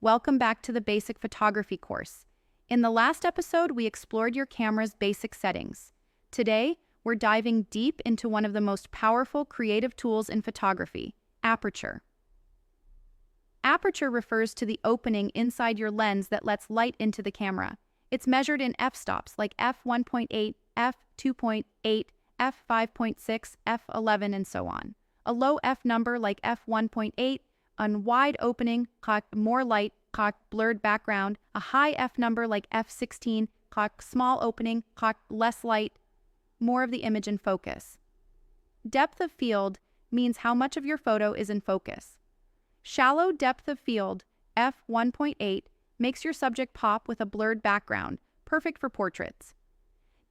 Welcome back to the Basic Photography course. In the last episode, we explored your camera's basic settings. Today, we're diving deep into one of the most powerful creative tools in photography, Aperture. Aperture refers to the opening inside your lens that lets light into the camera. It's measured in f-stops like f1.8, f2.8, f5.6, f11, and so on. A low f number like f1.8, a wide opening, more light, blurred background. A high f number like f16, small opening, less light, more of the image in focus. Depth of field means how much of your photo is in focus. Shallow depth of field, f1.8, makes your subject pop with a blurred background, perfect for portraits.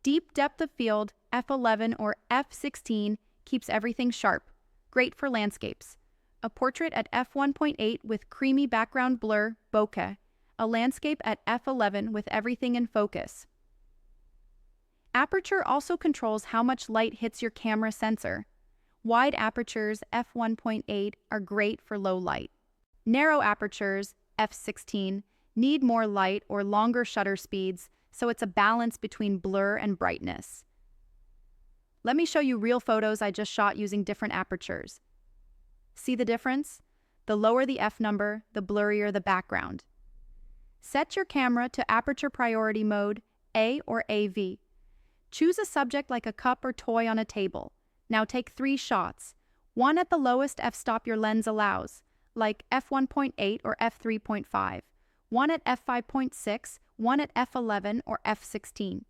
Deep depth of field, f11 or f16, keeps everything sharp, great for landscapes. A portrait at f1.8 with creamy background blur, bokeh. A landscape at f11 with everything in focus. Aperture also controls how much light hits your camera sensor. Wide apertures, f1.8, are great for low light. Narrow apertures, f16, need more light or longer shutter speeds, so it's a balance between blur and brightness. Let me show you real photos I just shot using different apertures. See the difference? The lower the f number, the blurrier the background. Set your camera to aperture priority mode, A or AV. Choose a subject like a cup or toy on a table. Now take 3 shots, one at the lowest f-stop your lens allows, like f1.8 or f3.5, one at f5.6, one at f11 or f16.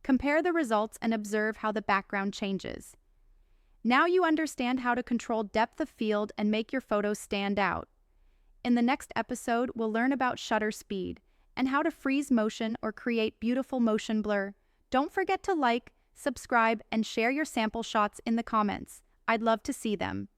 Compare the results and observe how the background changes. Now you understand how to control depth of field and make your photos stand out. In the next episode, we'll learn about shutter speed and how to freeze motion or create beautiful motion blur. Don't forget to like, subscribe, and share your sample shots in the comments. I'd love to see them.